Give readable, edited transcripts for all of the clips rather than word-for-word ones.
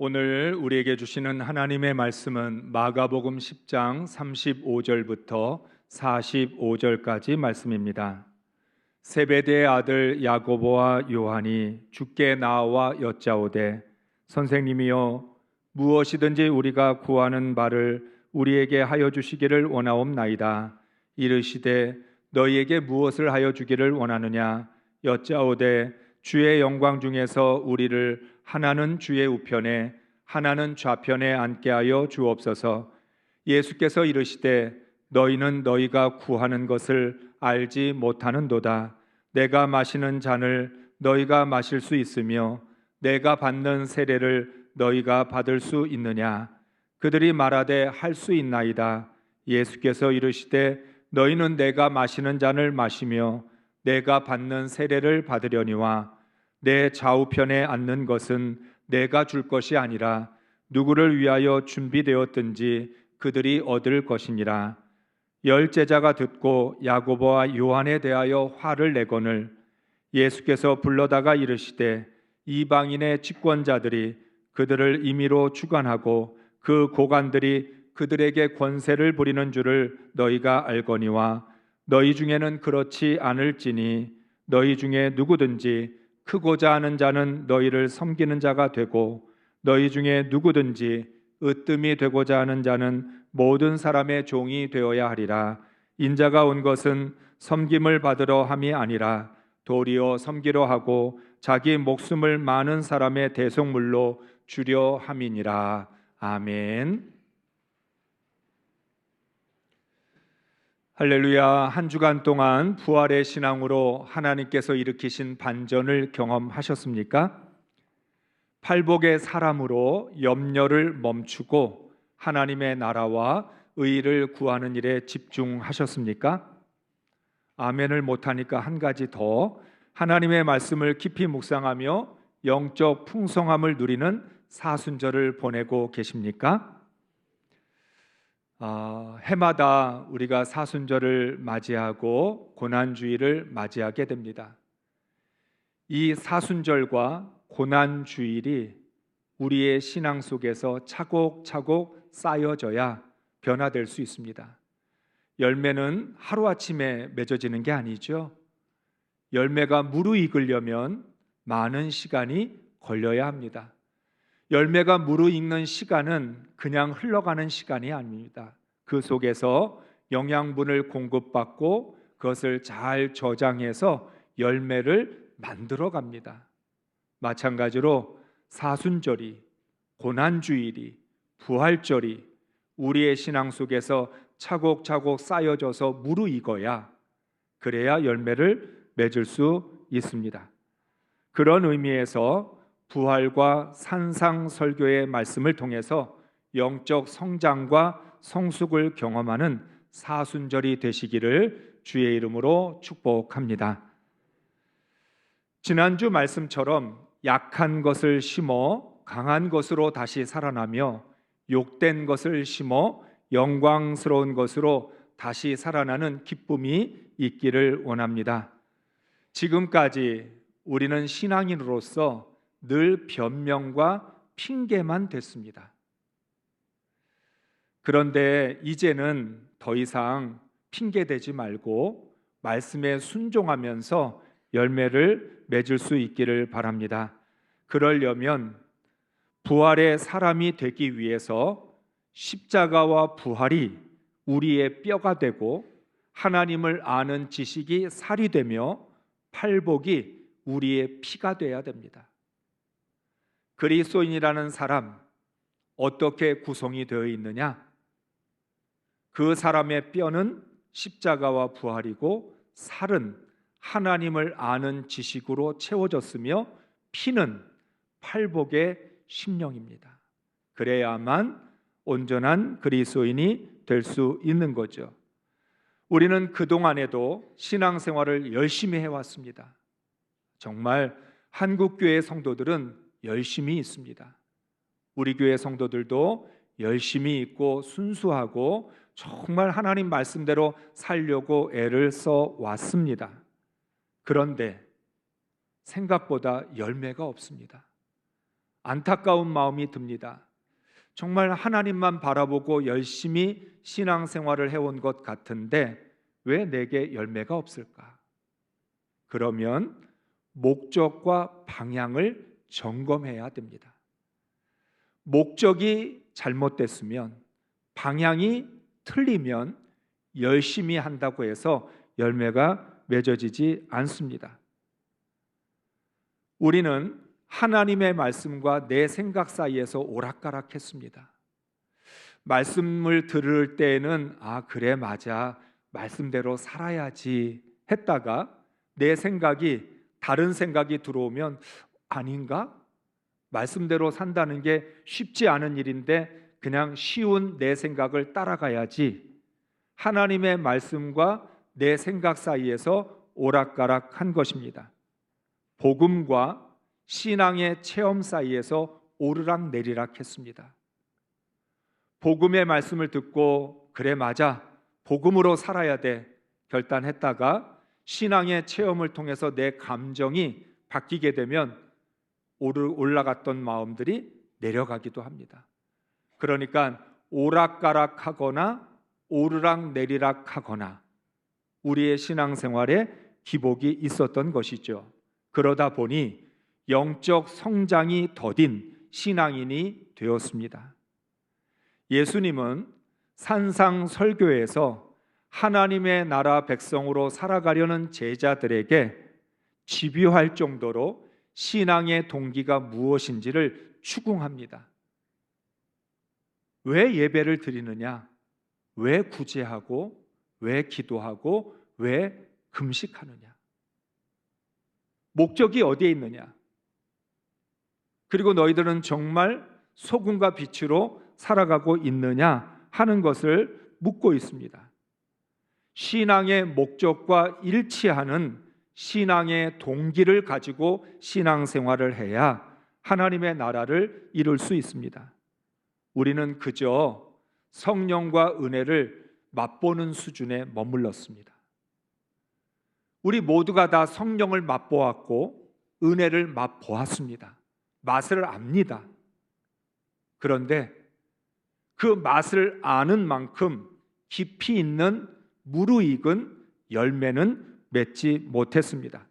오늘 우리에게 주시는 하나님의 말씀은 마가복음 10장 35절부터 45절까지 말씀입니다. 세베대의 아들 야고보와 요한이 주께 나와 여짜오되 선생님이여 무엇이든지 우리가 구하는 바를 우리에게 하여 주시기를 원하옵나이다. 이르시되 너희에게 무엇을 하여 주기를 원하느냐 여짜오되 주의 영광 중에서 우리를 하나는 주의 우편에 하나는 좌편에 앉게 하여 주옵소서. 예수께서 이르시되 너희는 너희가 구하는 것을 알지 못하는도다. 내가 마시는 잔을 너희가 마실 수 있으며 내가 받는 세례를 너희가 받을 수 있느냐? 그들이 말하되 할 수 있나이다. 예수께서 이르시되 너희는 내가 마시는 잔을 마시며 내가 받는 세례를 받으려니와 내 좌우편에 앉는 것은 내가 줄 것이 아니라 누구를 위하여 준비되었든지 그들이 얻을 것이니라. 열 제자가 듣고 야고보와 요한에 대하여 화를 내거늘 예수께서 불러다가 이르시되 이방인의 집권자들이 그들을 임의로 주관하고 그 고관들이 그들에게 권세를 부리는 줄을 너희가 알거니와 너희 중에는 그렇지 않을지니 너희 중에 누구든지 크고자 하는 자는 너희를 섬기는 자가 되고 너희 중에 누구든지 으뜸이 되고자 하는 자는 모든 사람의 종이 되어야 하리라. 인자가 온 것은 섬김을 받으러 함이 아니라 도리어 섬기려 하고 자기 목숨을 많은 사람의 대속물로 주려 함이니라. 아멘. 할렐루야. 한 주간 동안 부활의 신앙으로 하나님께서 일으키신 반전을 경험하셨습니까? 팔복의 사람으로 염려를 멈추고 하나님의 나라와 의를 구하는 일에 집중하셨습니까? 아멘을 못하니까 한 가지 더, 하나님의 말씀을 깊이 묵상하며 영적 풍성함을 누리는 사순절을 보내고 계십니까? 해마다 우리가 사순절을 맞이하고 고난주일을 맞이하게 됩니다. 이 사순절과 고난주일이 우리의 신앙 속에서 차곡차곡 쌓여져야 변화될 수 있습니다. 열매는 하루아침에 맺어지는 게 아니죠. 열매가 무르익으려면 많은 시간이 걸려야 합니다. 열매가 무르익는 시간은 그냥 흘러가는 시간이 아닙니다. 그 속에서 영양분을 공급받고 그것을 잘 저장해서 열매를 만들어 갑니다. 마찬가지로 사순절이, 고난주일이, 부활절이 우리의 신앙 속에서 차곡차곡 쌓여져서 무르익어야, 그래야 열매를 맺을 수 있습니다. 그런 의미에서 부활과 산상설교의 말씀을 통해서 영적 성장과 성숙을 경험하는 사순절이 되시기를 주의 이름으로 축복합니다. 지난주 말씀처럼 약한 것을 심어 강한 것으로 다시 살아나며 욕된 것을 심어 영광스러운 것으로 다시 살아나는 기쁨이 있기를 원합니다. 지금까지 우리는 신앙인으로서 늘 변명과 핑계만 됐습니다. 그런데 이제는 더 이상 핑계대지 말고 말씀에 순종하면서 열매를 맺을 수 있기를 바랍니다. 그러려면 부활의 사람이 되기 위해서 십자가와 부활이 우리의 뼈가 되고 하나님을 아는 지식이 살이 되며 팔복이 우리의 피가 되어야 됩니다. 그리스도인이라는 사람, 어떻게 구성이 되어 있느냐? 그 사람의 뼈는 십자가와 부활이고 살은 하나님을 아는 지식으로 채워졌으며 피는 팔복의 심령입니다. 그래야만 온전한 그리스도인이 될 수 있는 거죠. 우리는 그동안에도 신앙생활을 열심히 해왔습니다. 정말 한국교회 성도들은 열심히 있습니다. 우리 교회 성도들도 열심히 있고 순수하고 정말 하나님 말씀대로 살려고 애를 써 왔습니다. 그런데 생각보다 열매가 없습니다. 안타까운 마음이 듭니다. 정말 하나님만 바라보고 열심히 신앙생활을 해온 것 같은데 왜 내게 열매가 없을까? 그러면 목적과 방향을 점검해야 됩니다. 목적이 잘못됐으면, 방향이 틀리면 열심히 한다고 해서 열매가 맺어지지 않습니다. 우리는 하나님의 말씀과 내 생각 사이에서 오락가락했습니다. 말씀을 들을 때에는 그래 맞아, 말씀대로 살아야지 했다가 내 생각이 다른 생각이 들어오면 아닌가? 말씀대로 산다는 게 쉽지 않은 일인데 그냥 쉬운 내 생각을 따라가야지. 하나님의 말씀과 내 생각 사이에서 오락가락한 것입니다. 복음과 신앙의 체험 사이에서 오르락내리락 했습니다. 복음의 말씀을 듣고 그래 맞아, 복음으로 살아야 돼 결단했다가 신앙의 체험을 통해서 내 감정이 바뀌게 되면 올라갔던 마음들이 내려가기도 합니다. 그러니까 오락가락하거나 오르락내리락하거나 우리의 신앙생활에 기복이 있었던 것이죠. 그러다 보니 영적 성장이 더딘 신앙인이 되었습니다. 예수님은 산상설교에서 하나님의 나라 백성으로 살아가려는 제자들에게 집요할 정도로 신앙의 동기가 무엇인지를 추궁합니다. 왜 예배를 드리느냐? 왜 구제하고 왜 기도하고 왜 금식하느냐? 목적이 어디에 있느냐? 그리고 너희들은 정말 소금과 빛으로 살아가고 있느냐 하는 것을 묻고 있습니다. 신앙의 목적과 일치하는 신앙의 동기를 가지고 신앙생활을 해야 하나님의 나라를 이룰 수 있습니다. 우리는 그저 성령과 은혜를 맛보는 수준에 머물렀습니다. 우리 모두가 다 성령을 맛보았고 은혜를 맛보았습니다. 맛을 압니다. 그런데 그 맛을 아는 만큼 깊이 있는 무르익은 열매는 맺지 못했습니다.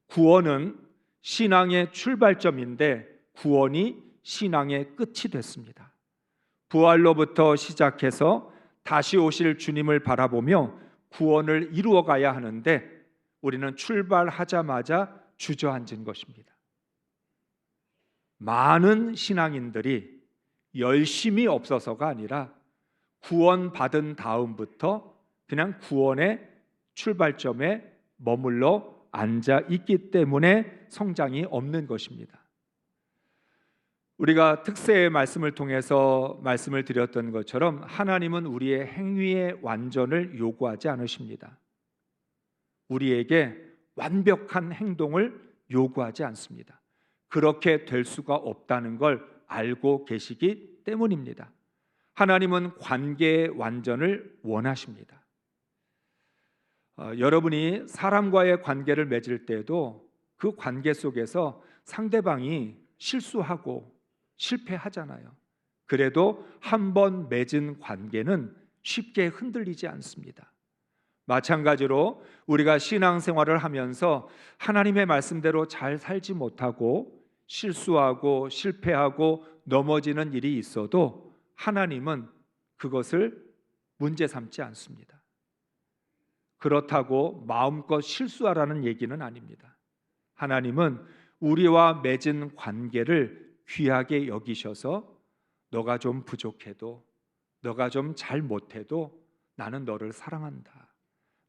구원은 신앙의 출발점인데 구원이 신앙의 끝이 됐습니다. 부활로부터 시작해서 다시 오실 주님을 바라보며 구원을 이루어 가야 하는데 우리는 출발하자마자 주저앉은 것입니다. 많은 신앙인들이 열심이 없어서가 아니라 구원받은 다음부터 그냥 구원의 출발점에 머물러 앉아 있기 때문에 성장이 없는 것입니다. 우리가 특세의 말씀을 통해서 말씀을 드렸던 것처럼 하나님은 우리의 행위의 완전을 요구하지 않으십니다. 우리에게 완벽한 행동을 요구하지 않습니다. 그렇게 될 수가 없다는 걸 알고 계시기 때문입니다. 하나님은 관계의 완전을 원하십니다. 여러분이 사람과의 관계를 맺을 때도 그 관계 속에서 상대방이 실수하고 실패하잖아요. 그래도 한 번 맺은 관계는 쉽게 흔들리지 않습니다. 마찬가지로 우리가 신앙생활을 하면서 하나님의 말씀대로 잘 살지 못하고 실수하고 실패하고 넘어지는 일이 있어도 하나님은 그것을 문제 삼지 않습니다. 그렇다고 마음껏 실수하라는 얘기는 아닙니다. 하나님은 우리와 맺은 관계를 귀하게 여기셔서 너가 좀 부족해도 너가 좀 잘못해도 나는 너를 사랑한다.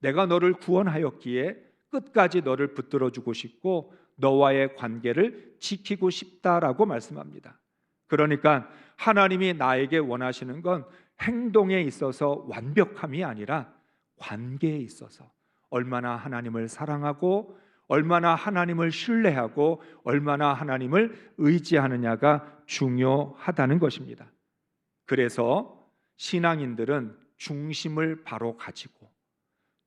내가 너를 구원하였기에 끝까지 너를 붙들어주고 싶고 너와의 관계를 지키고 싶다라고 말씀합니다. 그러니까 하나님이 나에게 원하시는 건 행동에 있어서 완벽함이 아니라 관계에 있어서 얼마나 하나님을 사랑하고 얼마나 하나님을 신뢰하고 얼마나 하나님을 의지하느냐가 중요하다는 것입니다. 그래서 신앙인들은 중심을 바로 가지고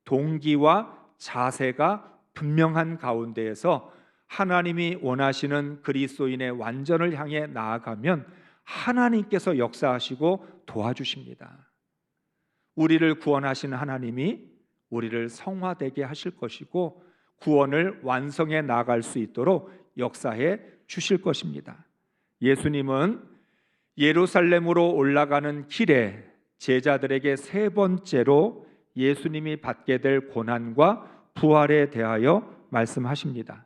동기와 자세가 분명한 가운데에서 하나님이 원하시는 그리스도인의 완전을 향해 나아가면 하나님께서 역사하시고 도와주십니다. 우리를 구원하신 하나님이 우리를 성화되게 하실 것이고 구원을 완성해 나갈 수 있도록 역사해 주실 것입니다. 예수님은 예루살렘으로 올라가는 길에 제자들에게 세 번째로 예수님이 받게 될 고난과 부활에 대하여 말씀하십니다.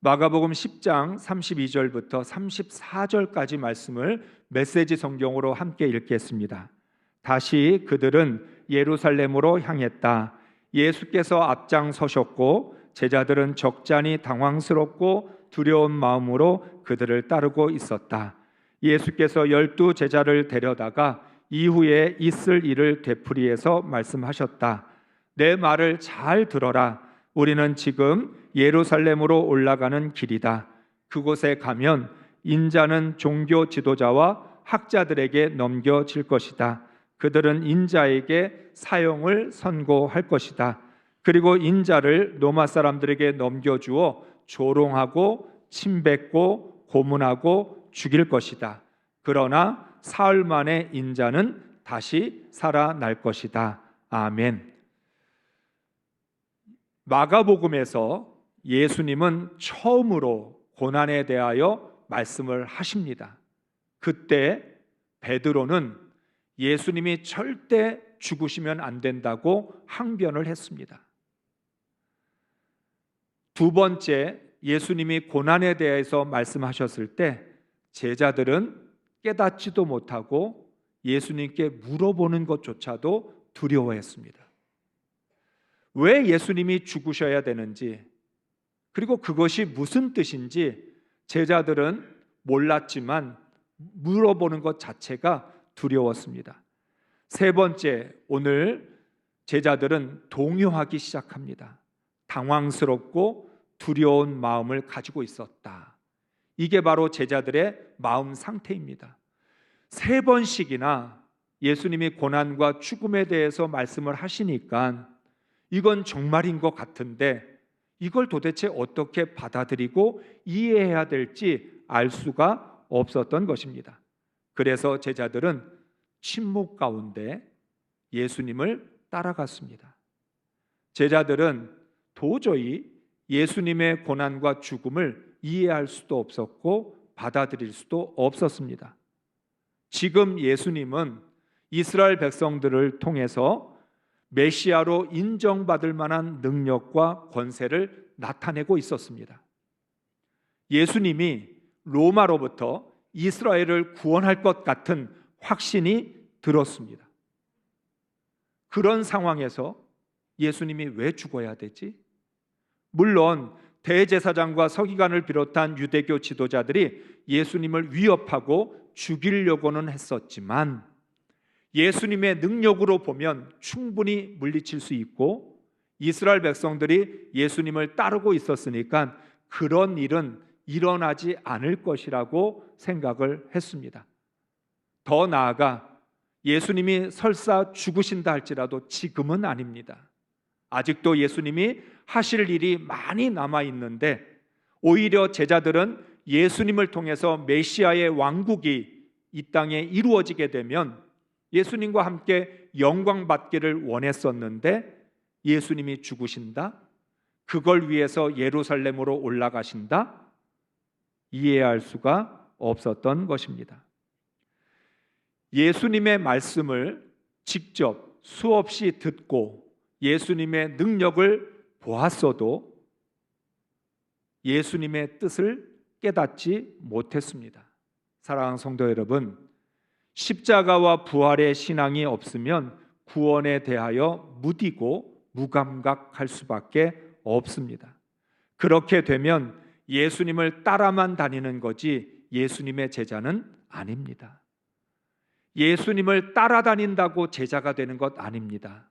마가복음 10장 32절부터 34절까지 말씀을 메시지 성경으로 함께 읽겠습니다. 다시 그들은 예루살렘으로 향했다. 예수께서 앞장서셨고 제자들은 적잖이 당황스럽고 두려운 마음으로 그들을 따르고 있었다. 예수께서 12 제자를 데려다가 이후에 있을 일을 되풀이해서 말씀하셨다. 내 말을 잘 들어라. 우리는 지금 예루살렘으로 올라가는 길이다. 그곳에 가면 인자는 종교 지도자와 학자들에게 넘겨질 것이다. 그들은 인자에게 사형을 선고할 것이다. 그리고 인자를 로마 사람들에게 넘겨주어 조롱하고 침뱉고 고문하고 죽일 것이다. 그러나 사흘 만에 인자는 다시 살아날 것이다. 아멘. 마가복음에서 예수님은 처음으로 고난에 대하여 말씀을 하십니다. 그때 베드로는 예수님이 절대 죽으시면 안 된다고 항변을 했습니다. 두 번째, 예수님이 고난에 대해서 말씀하셨을 때 제자들은 깨닫지도 못하고 예수님께 물어보는 것조차도 두려워했습니다. 왜 예수님이 죽으셔야 되는지, 그리고 그것이 무슨 뜻인지 제자들은 몰랐지만 물어보는 것 자체가 두려웠습니다. 세 번째, 오늘 제자들은 동요하기 시작합니다. 당황스럽고 두려운 마음을 가지고 있었다. 이게 바로 제자들의 마음 상태입니다. 세 번씩이나 예수님이 고난과 죽음에 대해서 말씀을 하시니까 이건 정말인 것 같은데 이걸 도대체 어떻게 받아들이고 이해해야 될지 알 수가 없었던 것입니다. 그래서 제자들은 침묵 가운데 예수님을 따라갔습니다. 제자들은 도저히 예수님의 고난과 죽음을 이해할 수도 없었고 받아들일 수도 없었습니다. 지금 예수님은 이스라엘 백성들을 통해서 메시아로 인정받을 만한 능력과 권세를 나타내고 있었습니다. 예수님이 로마로부터 이스라엘을 구원할 것 같은 확신이 들었습니다. 그런 상황에서 예수님이 왜 죽어야 되지? 물론 대제사장과 서기관을 비롯한 유대교 지도자들이 예수님을 위협하고 죽이려고는 했었지만 예수님의 능력으로 보면 충분히 물리칠 수 있고 이스라엘 백성들이 예수님을 따르고 있었으니까 그런 일은 일어나지 않을 것이라고 생각을 했습니다. 더 나아가 예수님이 설사 죽으신다 할지라도 지금은 아닙니다. 아직도 예수님이 하실 일이 많이 남아 있는데 오히려 제자들은 예수님을 통해서 메시아의 왕국이 이 땅에 이루어지게 되면 예수님과 함께 영광 받기를 원했었는데 예수님이 죽으신다? 그걸 위해서 예루살렘으로 올라가신다? 이해할 수가 없었던 것입니다. 예수님의 말씀을 직접 수없이 듣고 예수님의 능력을 보았어도 예수님의 뜻을 깨닫지 못했습니다. 사랑하는 성도 여러분, 십자가와 부활의 신앙이 없으면 구원에 대하여 무디고 무감각할 수밖에 없습니다. 그렇게 되면 예수님을 따라만 다니는 거지 예수님의 제자는 아닙니다. 예수님을 따라다닌다고 제자가 되는 것 아닙니다.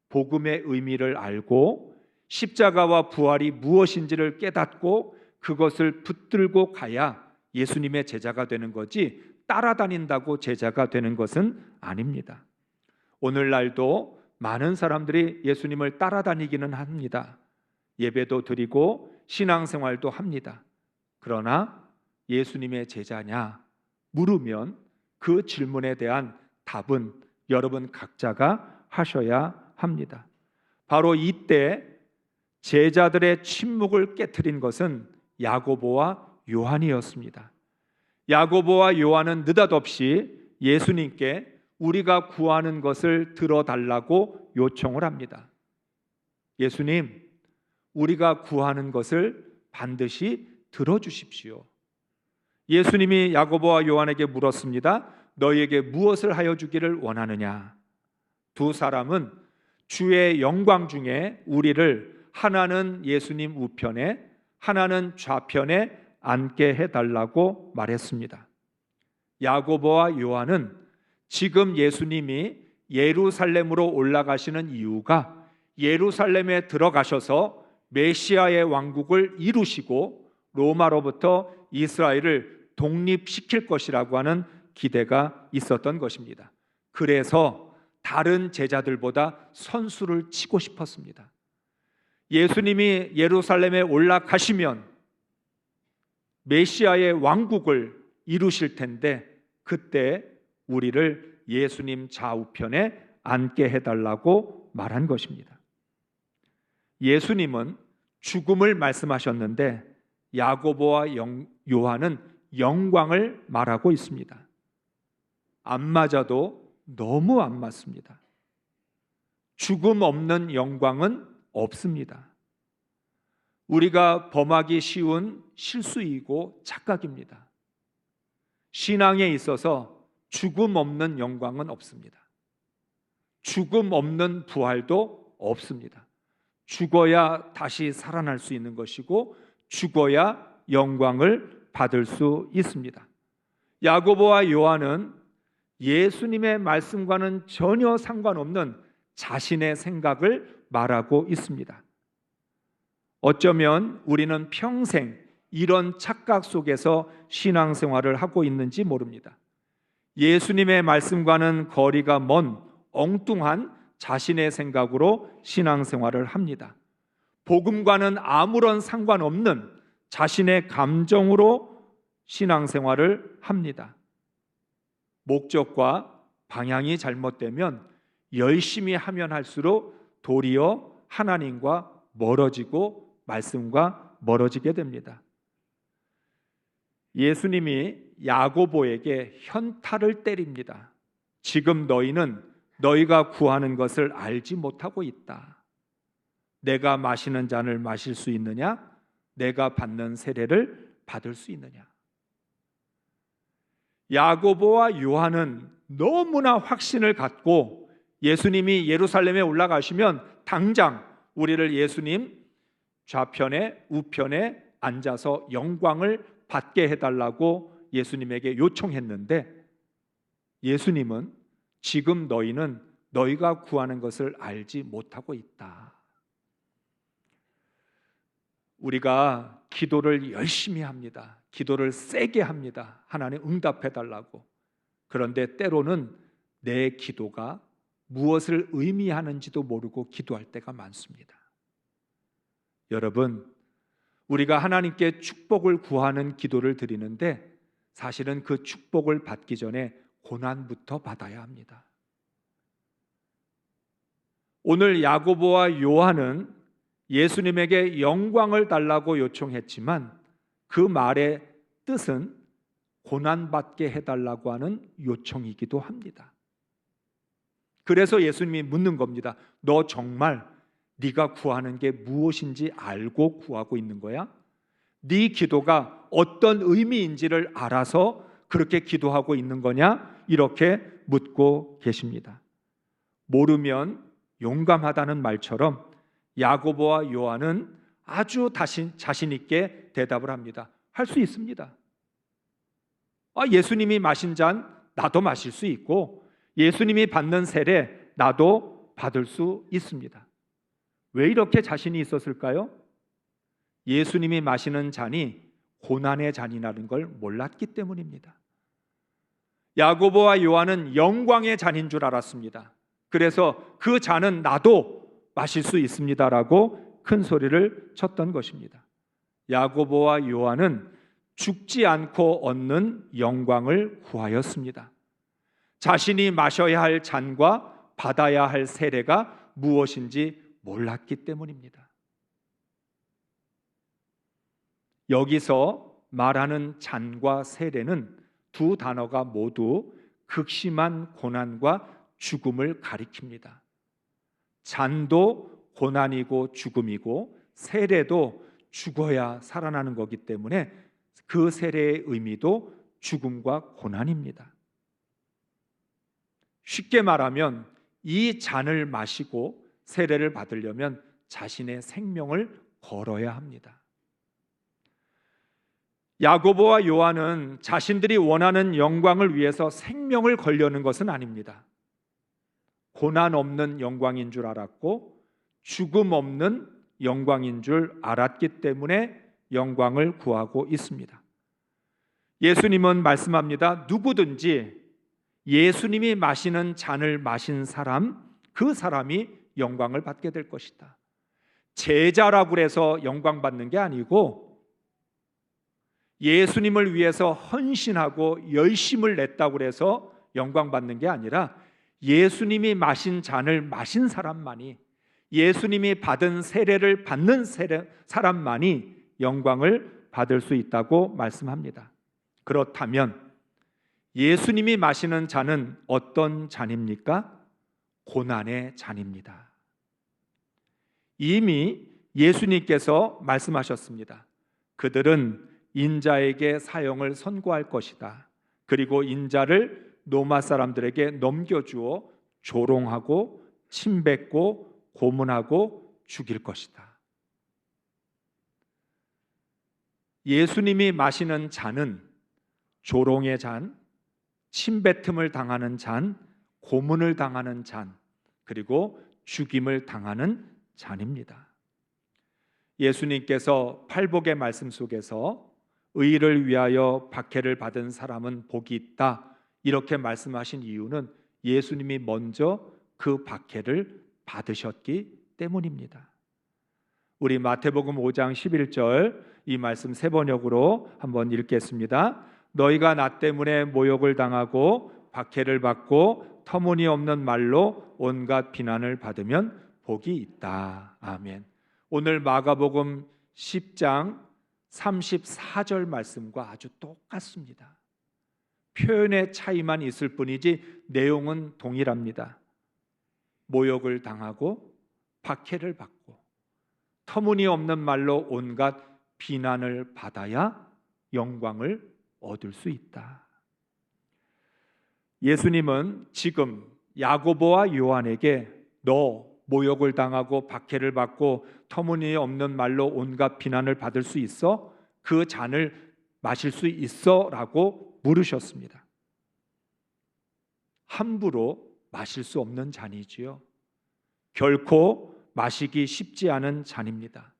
복음의 의미를 알고 십자가와 부활이 무엇인지를 깨닫고 그것을 붙들고 가야 예수님의 제자가 되는 거지 따라다닌다고 제자가 되는 것은 아닙니다. 오늘날도 많은 사람들이 예수님을 따라다니기는 합니다. 예배도 드리고 신앙생활도 합니다. 그러나 예수님의 제자냐 물으면 그 질문에 대한 답은 여러분 각자가 하셔야 합니다. 바로 이때 제자들의 침묵을 깨트린 것은 야고보와 요한이었습니다. 야고보와 요한은 느닷없이 예수님께 우리가 구하는 것을 들어달라고 요청을 합니다. 예수님, 우리가 구하는 것을 반드시 들어주십시오. 예수님이 야고보와 요한에게 물었습니다. 너희에게 무엇을 하여 주기를 원하느냐? 두 사람은 주의 영광 중에 우리를 하나는 예수님 우편에 하나는 좌편에 앉게 해달라고 말했습니다. 야고보와 요한은 지금 예수님이 예루살렘으로 올라가시는 이유가 예루살렘에 들어가셔서 메시아의 왕국을 이루시고 로마로부터 이스라엘을 독립시킬 것이라고 하는 기대가 있었던 것입니다. 그래서 다른 제자들보다 선수를 치고 싶었습니다. 예수님이 예루살렘에 올라가시면 메시아의 왕국을 이루실 텐데 그때 우리를 예수님 좌우편에 앉게 해달라고 말한 것입니다. 예수님은 죽음을 말씀하셨는데 야고보와 요한은 영광을 말하고 있습니다. 안 맞아도 너무 안 맞습니다. 죽음 없는 영광은 없습니다. 우리가 범하기 쉬운 실수이고 착각입니다. 신앙에 있어서 죽음 없는 영광은 없습니다. 죽음 없는 부활도 없습니다. 죽어야 다시 살아날 수 있는 것이고 죽어야 영광을 받을 수 있습니다. 야고보와 요한은 예수님의 말씀과는 전혀 상관없는 자신의 생각을 말하고 있습니다. 어쩌면 우리는 평생 이런 착각 속에서 신앙생활을 하고 있는지 모릅니다. 예수님의 말씀과는 거리가 먼 엉뚱한 자신의 생각으로 신앙생활을 합니다. 복음과는 아무런 상관없는 자신의 감정으로 신앙생활을 합니다. 목적과 방향이 잘못되면 열심히 하면 할수록 도리어 하나님과 멀어지고 말씀과 멀어지게 됩니다. 예수님이 야고보에게 현타를 때립니다. 지금 너희는 너희가 구하는 것을 알지 못하고 있다. 내가 마시는 잔을 마실 수 있느냐? 내가 받는 세례를 받을 수 있느냐? 야고보와 요한은 너무나 확신을 갖고 예수님이 예루살렘에 올라가시면 당장 우리를 예수님 좌편에 우편에 앉아서 영광을 받게 해달라고 예수님에게 요청했는데 예수님은 지금 너희는 너희가 구하는 것을 알지 못하고 있다. 우리가 기도를 열심히 합니다. 기도를 세게 합니다. 하나님 응답해달라고. 그런데 때로는 내 기도가 무엇을 의미하는지도 모르고 기도할 때가 많습니다. 여러분, 우리가 하나님께 축복을 구하는 기도를 드리는데 사실은 그 축복을 받기 전에 고난부터 받아야 합니다. 오늘 야고보와 요한은 예수님에게 영광을 달라고 요청했지만 그 말의 뜻은 고난받게 해달라고 하는 요청이기도 합니다. 그래서 예수님이 묻는 겁니다. 너 정말 네가 구하는 게 무엇인지 알고 구하고 있는 거야? 네 기도가 어떤 의미인지를 알아서 그렇게 기도하고 있는 거냐? 이렇게 묻고 계십니다. 모르면 용감하다는 말처럼 야고보와 요한은 아주 자신 있게 대답을 합니다. 할 수 있습니다. 예수님이 마신 잔 나도 마실 수 있고 예수님이 받는 세례 나도 받을 수 있습니다. 왜 이렇게 자신이 있었을까요? 예수님이 마시는 잔이 고난의 잔이라는 걸 몰랐기 때문입니다. 야고보와 요한은 영광의 잔인 줄 알았습니다. 그래서 그 잔은 나도 마실 수 있습니다라고 큰 소리를 쳤던 것입니다. 야고보와 요한은 죽지 않고 얻는 영광을 구하였습니다. 자신이 마셔야 할 잔과 받아야 할 세례가 무엇인지 몰랐기 때문입니다. 여기서 말하는 잔과 세례는 두 단어가 모두 극심한 고난과 죽음을 가리킵니다. 잔도 고난이고 죽음이고 세례도 죽어야 살아나는 거기 때문에 그 세례의 의미도 죽음과 고난입니다. 쉽게 말하면 이 잔을 마시고 세례를 받으려면 자신의 생명을 걸어야 합니다. 야고보와 요한은 자신들이 원하는 영광을 위해서 생명을 걸려는 것은 아닙니다. 고난 없는 영광인 줄 알았고 죽음 없는 영광인 줄 알았기 때문에 영광을 구하고 있습니다. 예수님은 말씀합니다. 누구든지 예수님이 마시는 잔을 마신 사람, 그 사람이 영광을 받게 될 것이다. 제자라고 해서 영광 받는 게 아니고 예수님을 위해서 헌신하고 열심을 냈다고 해서 영광 받는 게 아니라 예수님이 마신 잔을 마신 사람만이, 예수님이 받은 세례를 받는 사람만이 영광을 받을 수 있다고 말씀합니다. 그렇다면 예수님이 마시는 잔은 어떤 잔입니까? 고난의 잔입니다. 이미 예수님께서 말씀하셨습니다. 그들은 인자에게 사형을 선고할 것이다. 그리고 인자를 로마 사람들에게 넘겨주어 조롱하고 침뱉고 고문하고 죽일 것이다. 예수님이 마시는 잔은 조롱의 잔, 침뱉음을 당하는 잔, 고문을 당하는 잔, 그리고 죽임을 당하는 잔입니다. 예수님께서 팔복의 말씀 속에서 의를 위하여 박해를 받은 사람은 복이 있다, 이렇게 말씀하신 이유는 예수님이 먼저 그 박해를 받으셨기 때문입니다. 우리 마태복음 5장 11절 이 말씀 세 번역으로 한번 읽겠습니다. 너희가 나 때문에 모욕을 당하고 박해를 받고 터무니없는 말로 온갖 비난을 받으면 복이 있다. 아멘. 오늘 마가복음 10장 34절 말씀과 아주 똑같습니다. 표현의 차이만 있을 뿐이지 내용은 동일합니다. 모욕을 당하고 박해를 받고 터무니없는 말로 온갖 비난을 받아야 영광을 얻을 수 있다. 예수님은 지금 야고보와 요한에게 너 모욕을 당하고 박해를 받고 터무니없는 말로 온갖 비난을 받을 수 있어? 그 잔을 마실 수 있어? 라고 물으셨습니다. 함부로 마실 수 없는 잔이지요. 결코 마시기 쉽지 않은 잔입니다.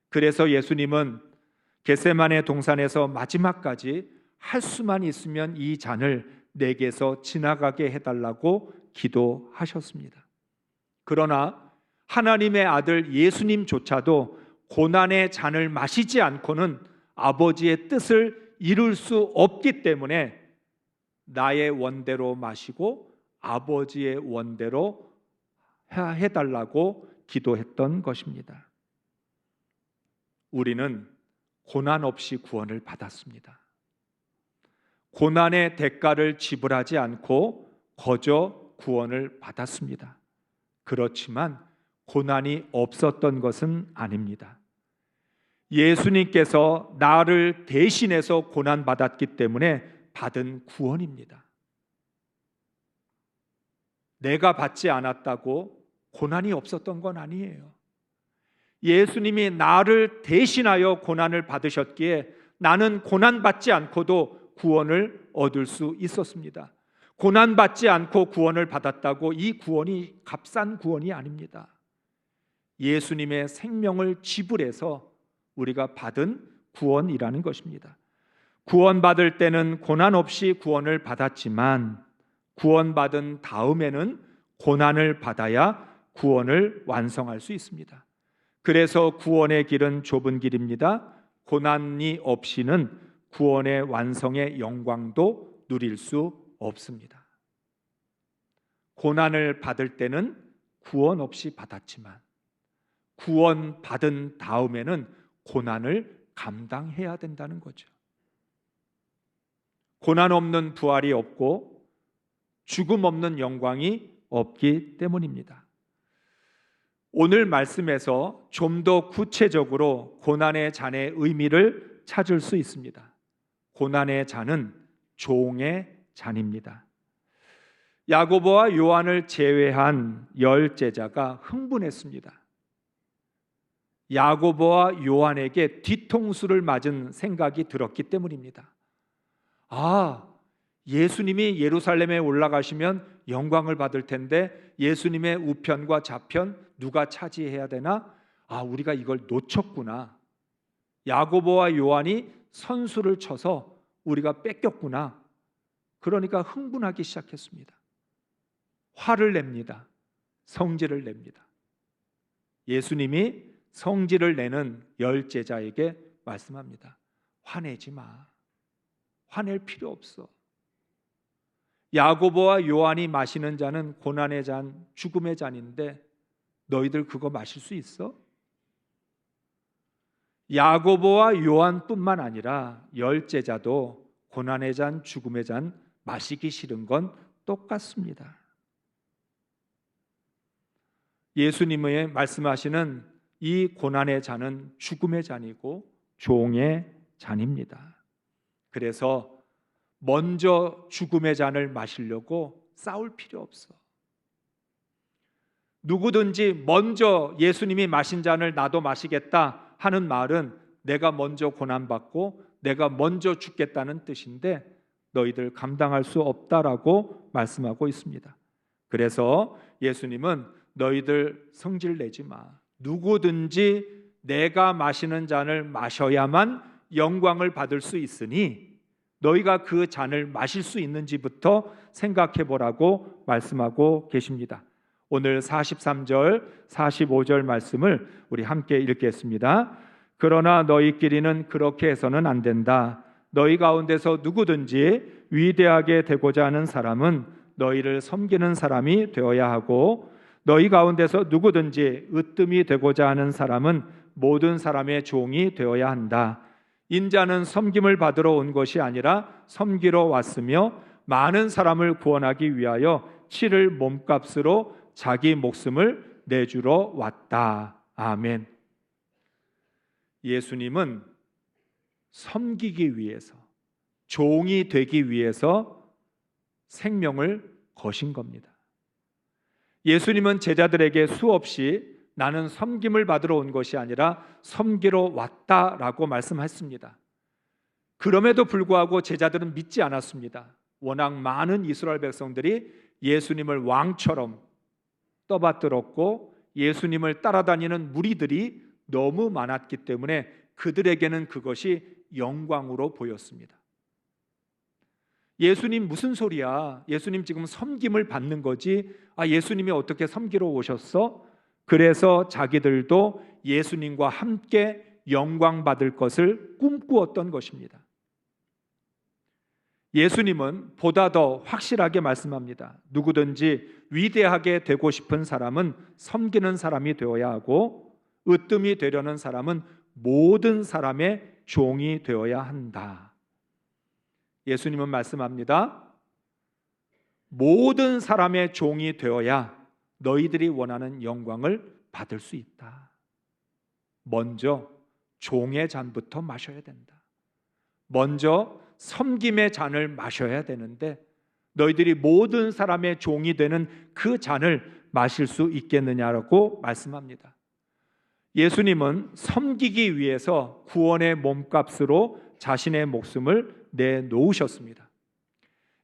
그래서 예수님은 겟세마네 동산에서 마지막까지 할 수만 있으면 이 잔을 내게서 지나가게 해달라고 기도하셨습니다. 그러나 하나님의 아들 예수님조차도 고난의 잔을 마시지 않고는 아버지의 뜻을 이룰 수 없기 때문에 나의 원대로 마시고 아버지의 원대로 해달라고 기도했던 것입니다. 우리는 고난 없이 구원을 받았습니다. 고난의 대가를 지불하지 않고 거저 구원을 받았습니다. 그렇지만 고난이 없었던 것은 아닙니다. 예수님께서 나를 대신해서 고난받았기 때문에 받은 구원입니다. 내가 받지 않았다고 고난이 없었던 건 아니에요. 예수님이 나를 대신하여 고난을 받으셨기에 나는 고난받지 않고도 구원을 얻을 수 있었습니다. 고난받지 않고 구원을 받았다고 이 구원이 값싼 구원이 아닙니다. 예수님의 생명을 지불해서 우리가 받은 구원이라는 것입니다. 구원받을 때는 고난 없이 구원을 받았지만 구원받은 다음에는 고난을 받아야 구원을 완성할 수 있습니다. 그래서 구원의 길은 좁은 길입니다. 고난이 없이는 구원의 완성의 영광도 누릴 수 없습니다. 고난을 받을 때는 구원 없이 받았지만 구원 받은 다음에는 고난을 감당해야 된다는 거죠. 고난 없는 부활이 없고 죽음 없는 영광이 없기 때문입니다. 오늘 말씀에서 좀 더 구체적으로 고난의 잔의 의미를 찾을 수 있습니다. 고난의 잔은 종의 잔입니다. 야고보와 요한을 제외한 10 제자가 흥분했습니다. 야고보와 요한에게 뒤통수를 맞은 생각이 들었기 때문입니다. 예수님이 예루살렘에 올라가시면 영광을 받을 텐데 예수님의 우편과 좌편 누가 차지해야 되나? 우리가 이걸 놓쳤구나. 야고보와 요한이 선수를 쳐서 우리가 뺏겼구나. 그러니까 흥분하기 시작했습니다. 화를 냅니다. 성질을 냅니다. 예수님이 성질을 내는 10 제자에게 말씀합니다. 화내지 마. 화낼 필요 없어. 야고보와 요한이 마시는 잔은 고난의 잔, 죽음의 잔인데 너희들 그거 마실 수 있어? 야고보와 요한뿐만 아니라 10 제자도 고난의 잔, 죽음의 잔 마시기 싫은 건 똑같습니다. 예수님의 말씀하시는 이 고난의 잔은 죽음의 잔이고 종의 잔입니다. 그래서 먼저 죽음의 잔을 마시려고 싸울 필요 없어. 누구든지 먼저 예수님이 마신 잔을 나도 마시겠다 하는 말은 내가 먼저 고난받고 내가 먼저 죽겠다는 뜻인데 너희들 감당할 수 없다라고 말씀하고 있습니다. 그래서 예수님은 너희들 성질 내지 마. 누구든지 내가 마시는 잔을 마셔야만 영광을 받을 수 있으니 너희가 그 잔을 마실 수 있는지부터 생각해 보라고 말씀하고 계십니다. 오늘 43절, 45절 말씀을 우리 함께 읽겠습니다. 그러나 너희끼리는 그렇게 해서는 안 된다. 너희 가운데서 누구든지 위대하게 되고자 하는 사람은 너희를 섬기는 사람이 되어야 하고 너희 가운데서 누구든지 으뜸이 되고자 하는 사람은 모든 사람의 종이 되어야 한다. 인자는 섬김을 받으러 온 것이 아니라 섬기러 왔으며 많은 사람을 구원하기 위하여 치를 몸값으로 자기 목숨을 내주러 왔다. 아멘. 예수님은 섬기기 위해서, 종이 되기 위해서 생명을 거신 겁니다. 예수님은 제자들에게 수없이 나는 섬김을 받으러 온 것이 아니라 섬기러 왔다라고 말씀했습니다. 그럼에도 불구하고 제자들은 믿지 않았습니다. 워낙 많은 이스라엘 백성들이 예수님을 왕처럼 떠받들었고 예수님을 따라다니는 무리들이 너무 많았기 때문에 그들에게는 그것이 영광으로 보였습니다. 예수님 무슨 소리야? 예수님 지금 섬김을 받는 거지. 예수님이 어떻게 섬기러 오셨어? 그래서 자기들도 예수님과 함께 영광 받을 것을 꿈꾸었던 것입니다. 예수님은 보다 더 확실하게 말씀합니다. 누구든지 위대하게 되고 싶은 사람은 섬기는 사람이 되어야 하고 으뜸이 되려는 사람은 모든 사람의 종이 되어야 한다. 예수님은 말씀합니다. 모든 사람의 종이 되어야 너희들이 원하는 영광을 받을 수 있다. 먼저 종의 잔부터 마셔야 된다. 먼저 섬김의 잔을 마셔야 되는데 너희들이 모든 사람의 종이 되는 그 잔을 마실 수 있겠느냐라고 말씀합니다. 예수님은 섬기기 위해서 구원의 몸값으로 자신의 목숨을 내놓으셨습니다.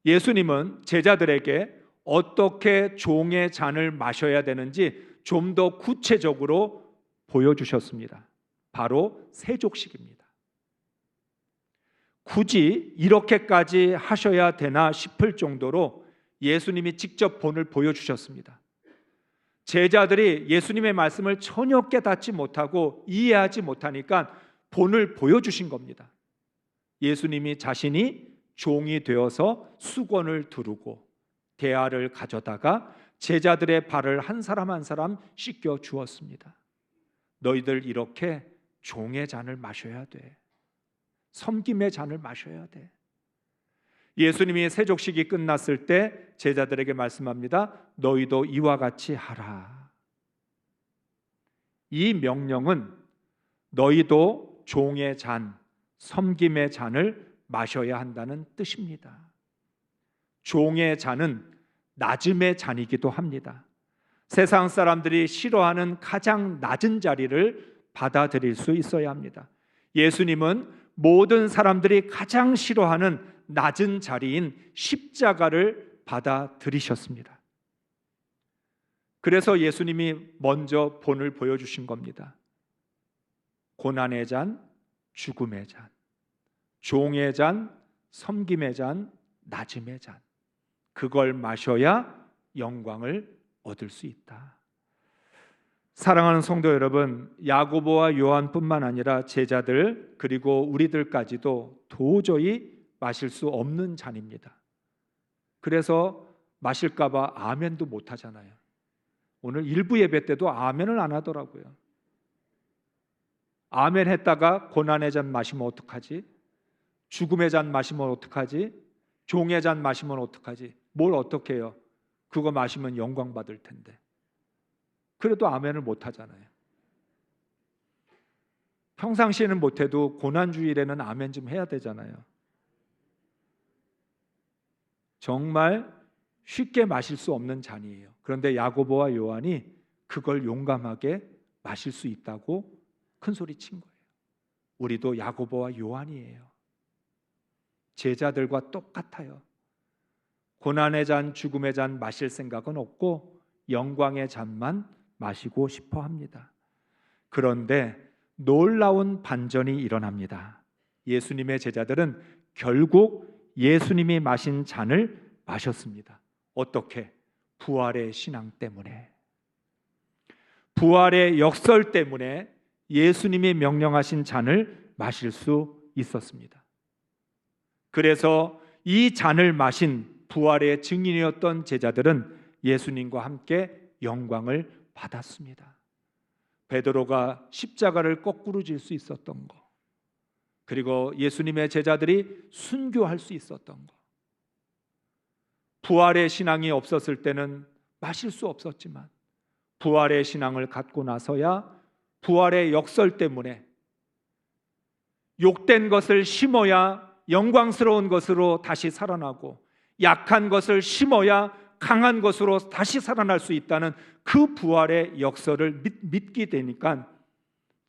예수님은 제자들에게 어떻게 종의 잔을 마셔야 되는지 좀 더 구체적으로 보여주셨습니다. 바로 세족식입니다. 굳이 이렇게까지 하셔야 되나 싶을 정도로 예수님이 직접 본을 보여주셨습니다. 제자들이 예수님의 말씀을 전혀 깨닫지 못하고 이해하지 못하니까 본을 보여주신 겁니다. 예수님이 자신이 종이 되어서 수건을 두르고 대야를 가져다가 제자들의 발을 한 사람 한 사람 씻겨 주었습니다. 너희들 이렇게 종의 잔을 마셔야 돼. 섬김의 잔을 마셔야 돼. 예수님이 세족식이 끝났을 때 제자들에게 말씀합니다. 너희도 이와 같이 하라. 이 명령은 너희도 종의 잔, 섬김의 잔을 마셔야 한다는 뜻입니다. 종의 잔은 낮음의 잔이기도 합니다. 세상 사람들이 싫어하는 가장 낮은 자리를 받아들일 수 있어야 합니다. 예수님은 모든 사람들이 가장 싫어하는 낮은 자리인 십자가를 받아들이셨습니다. 그래서 예수님이 먼저 본을 보여주신 겁니다. 고난의 잔, 죽음의 잔, 종의 잔, 섬김의 잔, 낮음의 잔, 그걸 마셔야 영광을 얻을 수 있다. 사랑하는 성도 여러분, 야고보와 요한뿐만 아니라 제자들 그리고 우리들까지도 도저히 마실 수 없는 잔입니다. 그래서 마실까 봐 아멘도 못 하잖아요. 오늘 일부 예배 때도 아멘을 안 하더라고요. 아멘 했다가 고난의 잔 마시면 어떡하지? 죽음의 잔 마시면 어떡하지? 종의 잔 마시면 어떡하지? 뭘 어떻게 해요? 그거 마시면 영광 받을 텐데. 그래도 아멘을 못 하잖아요. 평상시에는 못해도 고난주일에는 아멘 좀 해야 되잖아요. 정말 쉽게 마실 수 없는 잔이에요. 그런데 야고보와 요한이 그걸 용감하게 마실 수 있다고 큰 소리 친 거예요. 우리도 야고보와 요한이에요. 제자들과 똑같아요. 고난의 잔, 죽음의 잔 마실 생각은 없고 영광의 잔만 마시고 싶어 합니다. 그런데 놀라운 반전이 일어납니다. 예수님의 제자들은 결국 예수님이 마신 잔을 마셨습니다. 어떻게? 부활의 신앙 때문에, 부활의 역설 때문에 예수님이 명령하신 잔을 마실 수 있었습니다. 그래서 이 잔을 마신 부활의 증인이었던 제자들은 예수님과 함께 영광을 받았습니다. 베드로가 십자가를 거꾸로 질 수 있었던 거, 그리고 예수님의 제자들이 순교할 수 있었던 거, 부활의 신앙이 없었을 때는 마실 수 없었지만 부활의 신앙을 갖고 나서야 부활의 역설 때문에 욕된 것을 심어야 영광스러운 것으로 다시 살아나고 약한 것을 심어야 강한 것으로 다시 살아날 수 있다는 그 부활의 역설을 믿게 되니까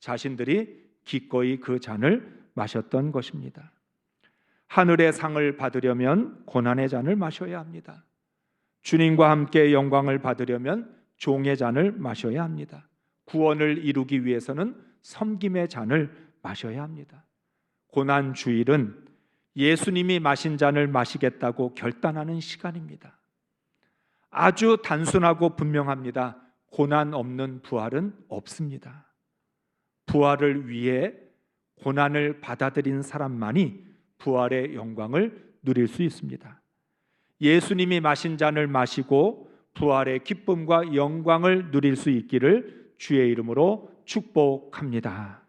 자신들이 기꺼이 그 잔을 마셨던 것입니다. 하늘의 상을 받으려면 고난의 잔을 마셔야 합니다. 주님과 함께 영광을 받으려면 종의 잔을 마셔야 합니다. 구원을 이루기 위해서는 섬김의 잔을 마셔야 합니다. 고난 주일은 예수님이 마신 잔을 마시겠다고 결단하는 시간입니다. 아주 단순하고 분명합니다. 고난 없는 부활은 없습니다. 부활을 위해 고난을 받아들인 사람만이 부활의 영광을 누릴 수 있습니다. 예수님이 마신 잔을 마시고 부활의 기쁨과 영광을 누릴 수 있기를 주의 이름으로 축복합니다.